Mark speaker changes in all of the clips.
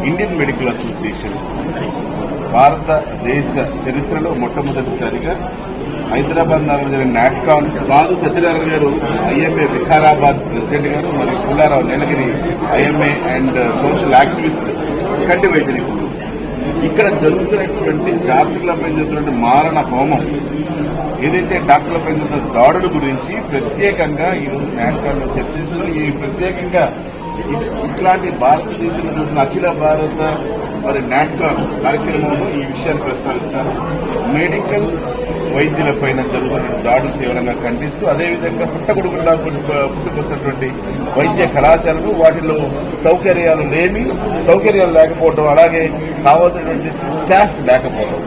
Speaker 1: Indian medical association భారతదేశ చరిత్రలో మొట్టమొదటిసారిగా హైదరాబాద్ నగరంలో జరిగిన నాట్కాన్ సాధు సత్యనారాయణ గారు ఐఎంఏ వికారాబాద్ ప్రెసిడెంట్ గారు మరియు పుల్లారావు నీలగిరి ఐఎంఏ అండ్ సోషల్ యాక్టివిస్ట్ కంటి వైద్య నిపుణులు ఇక్కడ జరుగుతున్నటువంటి డాక్టర్లపై జరుగుతున్న మారణ హోమం ఏదైతే డాక్టర్లపై జరుగుతున్న దాడుల గురించి ప్రత్యేకంగా ఈరోజు నాట్కాన్లో చర్చించడం ఈ ప్రత్యేకంగా ఇట్లాంటి భారతదేశంలో జరుగుతున్న అఖిల భారత మరి నాట్కాన్ కార్యక్రమంలో ఈ విషయాన్ని ప్రస్తావిస్తారు. మెడికల్ వైద్యులపై జరుగుతున్న దాడులు తీవ్రంగా ఖండిస్తూ అదేవిధంగా పుట్టగొడుగులా పుట్టుకొస్తున్నటువంటి వైద్య కళాశాలలు వాటిలో సౌకర్యాలు లేకపోవడం అలాగే కావాల్సినటువంటి స్టాఫ్ లేకపోవడం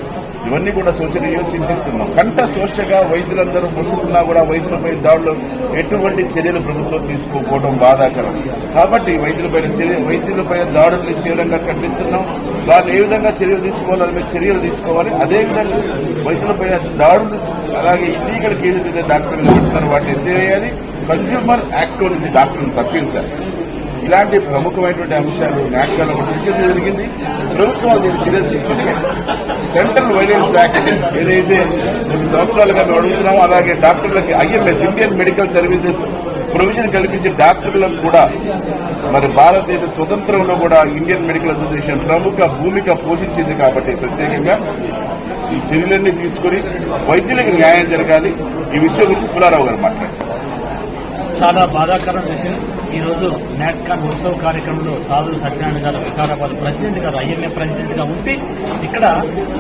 Speaker 1: ఇవన్నీ కూడా శోచనీయం చింతిస్తున్నాం. కంట శోషగా వైద్యులందరూ ముందుకున్నా కూడా వైద్యులపై దాడులు ఎటువంటి చర్యలు ప్రభుత్వం తీసుకోకపోవడం బాధాకరం. కాబట్టి వైద్యులపై దాడుల్ని తీవ్రంగా ఖండిస్తున్నాం. వాళ్ళు ఏ విధంగా చర్యలు తీసుకోవాలని మీరు చర్యలు తీసుకోవాలి. అదేవిధంగా వైద్యులపై దాడులు అలాగే ఇల్లీగల్ కేసెస్ అయితే డాక్టర్లు పెడుతున్నారు వాటిని ఎత్తివేయాలి. కన్స్యూమర్ యాక్ట్ నుంచి డాక్టర్లను తప్పించాలి. ఇలాంటి ప్రముఖమైనటువంటి అంశాలు నాటకాల్లో చర్చించడం జరిగింది. ప్రభుత్వాలు దీన్ని సీరియస్ తీసుకుని సెంట్రల్ వైలెన్స్ యాక్ట్ ఏదైతే 2 సంవత్సరాలుగా మేము అడుగుతున్నామో అలాగే డాక్టర్లకి IMS Indian medical services provision కల్పించే డాక్టర్లకు కూడా మరి భారతదేశ స్వతంత్రంలో కూడా ఇండియన్ మెడికల్ అసోసియేషన్ ప్రముఖ భూమిక పోషించింది. కాబట్టి ప్రత్యేకంగా ఈ చర్యలన్నీ తీసుకుని వైద్యులకు న్యాయం జరగాలి. ఈ విషయం గురించి పుల్లారావు గారు మాట్లాడారు.
Speaker 2: చాలా బాధాకరమైన విషయం. ఈరోజు నాట్కాన్ ఉత్సవ కార్యక్రమంలో సాధువు సత్యనారాయణ గారు వికారాబాద్ ప్రెసిడెంట్ గారు ఐఎంఏ ప్రెసిడెంట్ గా ఉండి ఇక్కడ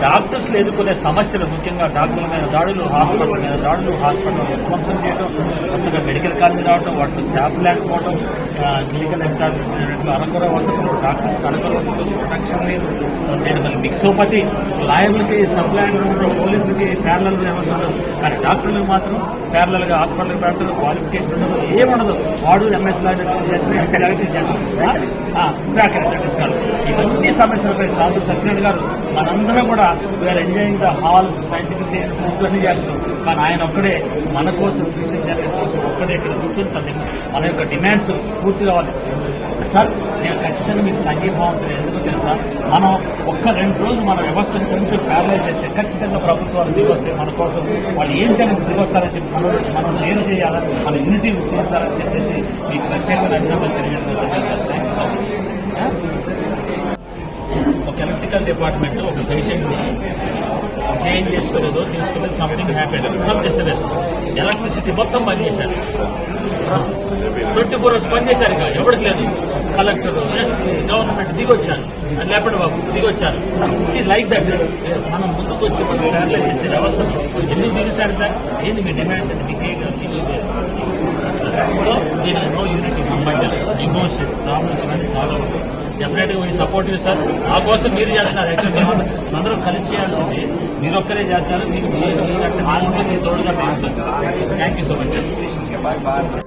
Speaker 2: డాక్టర్స్ ఎదుర్కొనే సమస్యలు ముఖ్యంగా డాక్టర్ల మీద దాడులు, హాస్పిటల్ మీద దాడులు, హాస్పిటల్ విధ్వంసం చేయడం, కొత్తగా మెడికల్ కాలేజీ రావడం, వాటిలో స్టాఫ్ లేకపోవడం, క్లినికల్ ఎస్టాబ్లిష్మెంట్ అరకొర వసతులు, డాక్టర్స్ అరకొర వసతులు, ప్రొటెక్షన్ లేదు, మళ్ళీ మిక్సోపతి, లాయర్లకి సప్లయర్లు, పోలీసులకి ప్యారలల్ వ్యవస్థలు, కానీ డాక్టర్లకు మాత్రం ప్యారలల్ గా హాస్పిటల్ పెడతారు, క్వాలిఫికేషన్ ఉండదు, ఏముండదు. వాడు ఎంఎస్ లాగా ఇవన్నీ సమస్యలపై సాధు సత్యనారాయణ గారు మనందరం కూడా we're enjoying the halls, scientific food అన్ని చేస్తున్నాం. కానీ ఆయన ఒక్కడే మన కోసం, ఫ్యూచర్ జనరేషన్ కోసం ఒక్కడే ఇక్కడ కూర్చుంటుంది. మన యొక్క డిమాండ్స్ పూర్తి కావాలి సార్. నేను ఖచ్చితంగా మీకు సంఘీభావం ఉంటుంది. ఎందుకు తెలుసా, మనం ఒక్క 2 రోజులు మన వ్యవస్థను కొంచెం ప్యారలైజ్ చేస్తే ఖచ్చితంగా ప్రభుత్వాలు దిగొస్తాయి మన కోసం. వాళ్ళు ఏంటని దిగొస్తారని చెప్పి మనం నేను చేయాలని, మన యూనిటీ చూపించాలని చెప్పేసి మీకు ప్రత్యేకమైన అభినందనలు తెలియజేస్తున్నాను. ఒక ఎలక్ట్రికల్ డిపార్ట్మెంట్ ఒక పేషెంట్ని చేంజ్ చేసుకోలేదో తీసుకోలేదు, something happened, some disturbance. Electricity మొత్తం బంద్ చేశారు. 24 hours పని చేశారు. ఇక ఎవరికి లేదు. కలెక్టర్, ఎస్పీ, గవర్నమెంట్ దిగొచ్చారు, లేపటి బాబు దిగొచ్చారు. లైక్ దట్ మనం ముందుకు వచ్చి మనం ప్యారలైజ్ చేస్తే వ్యవస్థ ఎందుకు దిగేశారు సార్? ఏంది మీ డిమాండ్స్ అంటే మీకే సో దీని నో యూనిటీ మధ్యలో ఇగోస్, ప్రాబ్లమ్స్ ఇవన్నీ చాలా ఉంటాయి. డెఫినెట్గా మీ సపోర్టివ్ సార్. నా కోసం మీరు చేస్తున్నారు. యాక్చువల్లీ మేమందరం కలిసి చేయాల్సింది. మీరు ఒక్కరే చేస్తున్నారు. మీకు మీరంటే మీ తోడుగా థ్యాంక్ యూ సో మచ్.